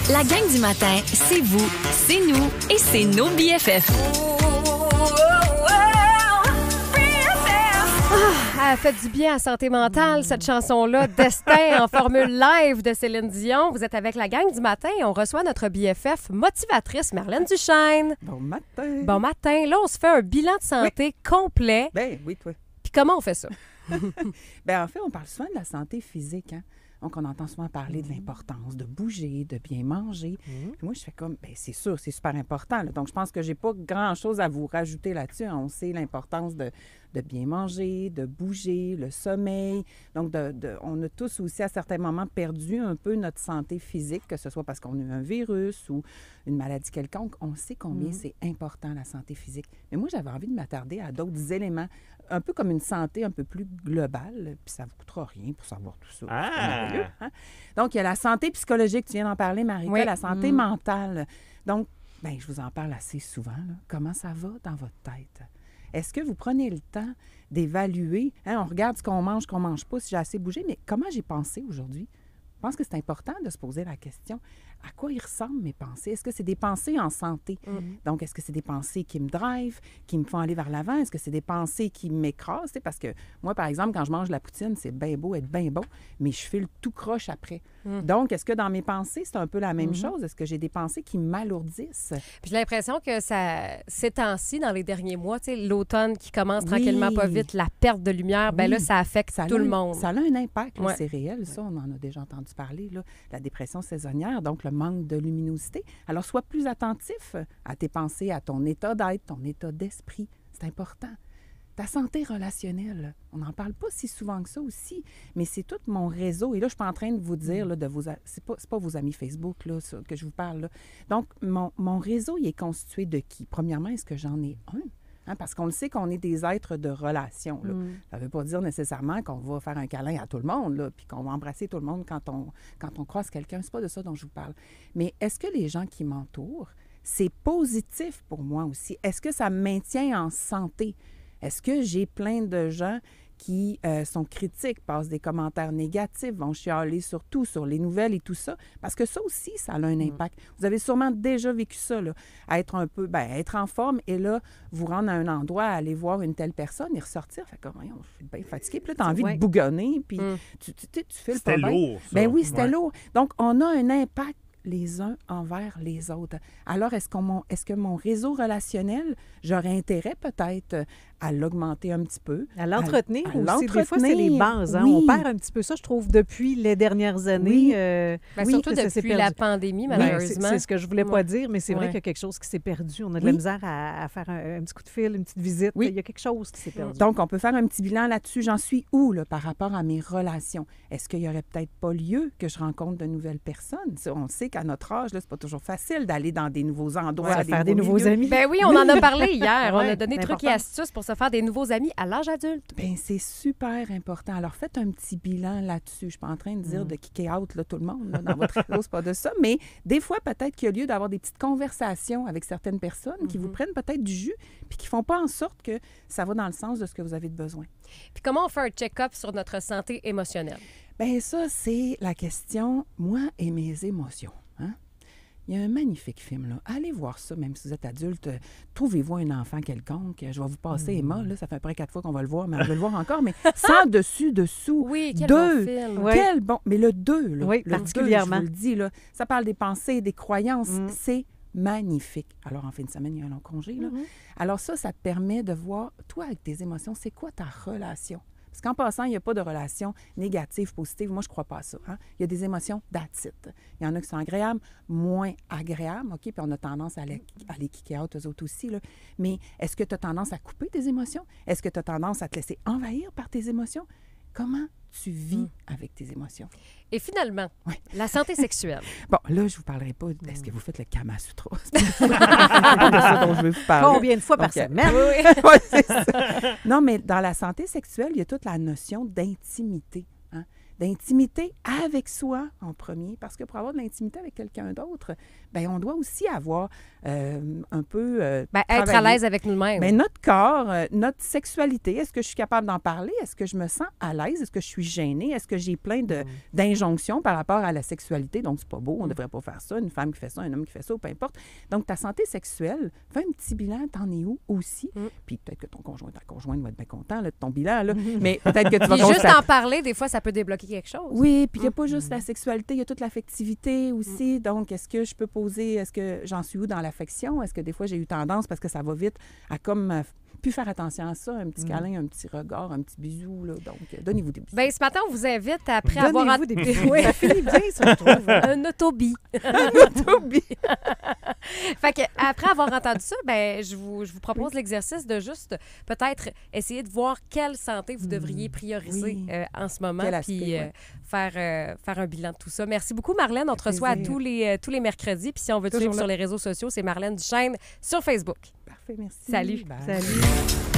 La gang du matin, c'est vous, c'est nous et c'est nos BFF. Elle fait du bien à santé mentale, cette chanson-là. Destin en formule live de Céline Dion. Vous êtes avec la gang du matin et on reçoit notre BFF motivatrice, Marlène Duchesne. Bon matin. Bon matin. Là, on se fait un bilan de santé complet. Ben oui, toi. Puis comment on fait ça? Ben en fait, on parle souvent de la santé physique, hein? Donc, on entend souvent parler de l'importance de bouger, de bien manger. Puis moi, je fais comme, ben c'est sûr, c'est super important, là. Donc, je pense que j'ai pas grand-chose à vous rajouter là-dessus, hein. On sait l'importance de bien manger, de bouger, le sommeil. Donc, on a tous aussi, à certains moments, perdu un peu notre santé physique, que ce soit parce qu'on a eu un virus ou une maladie quelconque. On sait combien c'est important, la santé physique. Mais moi, j'avais envie de m'attarder à d'autres éléments, un peu comme une santé un peu plus globale, puis ça ne vous coûtera rien pour savoir tout ça. Ah! C'est merveilleux, hein? Donc, il y a la santé psychologique, tu viens d'en parler, Marika, Oui. la santé mentale. Donc, ben, je vous en parle assez souvent, là. Comment ça va dans votre tête? Est-ce que vous prenez le temps d'évaluer? Hein, on regarde ce qu'on mange pas, si j'ai assez bougé, mais comment j'ai pensé aujourd'hui? Je pense que c'est important de se poser la question, à quoi ils ressemblent mes pensées? Est-ce que c'est des pensées en santé? Donc, est-ce que c'est des pensées qui me drivent, qui me font aller vers l'avant? Est-ce que c'est des pensées qui m'écrasent? Parce que moi, par exemple, quand je mange de la poutine, c'est bien beau être bien bon, mais je file tout croche après. Donc, est-ce que dans mes pensées, c'est un peu la même chose? Est-ce que j'ai des pensées qui m'alourdissent? Puis j'ai l'impression que ces temps-ci, dans les derniers mois, tu sais, l'automne qui commence tranquillement pas vite, la perte de lumière, ben là, ça affecte tout le monde. Ça a un impact, là, Ouais. c'est réel, ça, on en a déjà entendu parler, là, la dépression saisonnière, donc le manque de luminosité. Alors, sois plus attentif à tes pensées, à ton état d'être, ton état d'esprit. C'est important. Ta santé relationnelle, on n'en parle pas si souvent que ça aussi, mais c'est tout mon réseau. Et là, je suis pas en train de vous dire, là, c'est pas vos amis Facebook là, ça, que je vous parle. Là. Donc, mon réseau, il est constitué de qui? Premièrement, est-ce que j'en ai un? Hein, parce qu'on le sait qu'on est des êtres de relation. Là. Ça ne veut pas dire nécessairement qu'on va faire un câlin à tout le monde, là, puis qu'on va embrasser tout le monde quand on croise quelqu'un. C'est pas de ça dont je vous parle. Mais est-ce que les gens qui m'entourent, c'est positif pour moi aussi? Est-ce que ça me maintient en santé? Est-ce que j'ai plein de gens qui sont critiques, passent des commentaires négatifs, vont chialer sur tout, sur les nouvelles et tout ça? Parce que ça aussi, ça a un impact. Vous avez sûrement déjà vécu ça, là, à être un peu, être en forme et là, vous rendre à un endroit, aller voir une telle personne et ressortir. Fait comme, voyons, je suis bien fatiguée. Puis là, tu as envie de bougonner, puis tu files pas C'était bien. lourd, ça. Ben oui, c'était Ouais. lourd. Donc, on a un impact les uns envers les autres. Alors, est-ce que mon réseau relationnel, j'aurais intérêt peut-être à l'augmenter un petit peu? À l'entretenir à aussi. Des fois, c'est les l'entretenir, bases. Hein? oui. On perd un petit peu ça, je trouve, depuis les dernières années. Oui. Ben, Oui, surtout que ça s'est depuis la perdu. pandémie, Oui, malheureusement. c'est ce que je voulais pas Ouais. dire, mais c'est vrai Ouais. qu'il y a quelque chose qui s'est perdu. On a de Oui. la misère à faire un petit coup de fil, une petite visite. Oui. Il y a quelque chose qui s'est perdu. Donc, on peut faire un petit bilan là-dessus. J'en suis où, là, par rapport à mes relations? Est-ce qu'il y aurait peut-être pas lieu que je rencontre de nouvelles personnes? Ça, on sait qu'à notre âge, là, c'est pas toujours facile d'aller dans des nouveaux endroits, faire des nouveaux milieux. amis. Ben oui, on en a parlé hier. On Ouais, a donné c'est trucs et important. astuces pour se faire des nouveaux amis à l'âge adulte. Bien, c'est super important. Alors, faites un petit bilan là-dessus. Je ne suis pas en train de dire de kicker out là, tout le monde là, dans votre réseau, c'est pas de ça. Mais des fois, peut-être qu'il y a lieu d'avoir des petites conversations avec certaines personnes qui vous prennent peut-être du jus puis qui font pas en sorte que ça va dans le sens de ce que vous avez de besoin. Puis comment on fait un check-up sur notre santé émotionnelle? Bien, ça, c'est la question, moi et mes émotions. Hein? Il y a un magnifique film, là. Allez voir ça, même si vous êtes adulte. Trouvez-vous un enfant quelconque. Je vais vous passer Emma, là. Ça fait à peu près 4 fois qu'on va le voir, mais on veut le voir encore. Mais sans dessus-dessous. Oui, quel Deux. bon film. Ouais. Quel bon... Mais le 2, là. Oui, le particulièrement. 2, je vous le dis, là. Ça parle des pensées, des croyances. C'est magnifique. Alors, en fin de semaine, il y a un long congé, là. Alors ça te permet de voir, toi, avec tes émotions, c'est quoi ta relation? Parce qu'en passant, il n'y a pas de relation négative, positive. Moi, je ne crois pas à ça. Hein? Il y a des émotions that's it. Il y en a qui sont agréables, moins agréables, OK? Puis on a tendance à les kicker out, eux autres aussi. Là. Mais est-ce que tu as tendance à couper tes émotions? Est-ce que tu as tendance à te laisser envahir par tes émotions? Comment tu vis avec tes émotions? Et finalement, Ouais. la santé sexuelle. Bon, là, je ne vous parlerai pas. Est-ce que vous faites le Kama Sutra? C'est pas de ça dont je veux vous parler. Combien de fois par OK. semaine? Ouais, c'est ça. Non, mais dans la santé sexuelle, il y a toute la notion d'intimité. Hein? d'intimité avec soi en premier, parce que pour avoir de l'intimité avec quelqu'un d'autre, bien, on doit aussi avoir un peu... Ben, être à l'aise avec nous-mêmes. Bien, notre corps, notre sexualité, est-ce que je suis capable d'en parler? Est-ce que je me sens à l'aise? Est-ce que je suis gênée? Est-ce que j'ai plein d'injonctions par rapport à la sexualité? Donc, c'est pas beau, on ne devrait pas faire ça. Une femme qui fait ça, un homme qui fait ça, peu importe. Donc, ta santé sexuelle, fais un petit bilan, t'en es où aussi? Puis peut-être que ton conjoint, ta conjointe va être bien content là, de ton bilan, là. Mais peut-être que tu vas Puis juste en parler, des fois, ça peut débloquer quelque chose. Oui, puis il n'y a pas juste la sexualité, il y a toute l'affectivité aussi. Donc, est-ce que je peux poser, est-ce que j'en suis où dans l'affection? Est-ce que des fois, j'ai eu tendance, parce que ça va vite, à comme plus faire attention à ça, un petit câlin, un petit regard, un petit bisou, là. Donc, donnez-vous des bisous. Bien, ce matin, on vous invite, après avoir... Donnez-vous des bisous. Ça finit bien, ça, je trouve. Un autobi. Autobi. Fait que après avoir entendu ça, ben je vous propose l'exercice de juste peut-être essayer de voir quelle santé vous devriez prioriser en ce moment, Quel aspect, puis faire un bilan de tout ça. Merci beaucoup, Marlène. On te reçoit à tous les mercredis. Puis si on veut te suivre sur les réseaux sociaux, c'est Marlène Duchesne sur Facebook. Parfait, merci. Salut. Bye. Salut.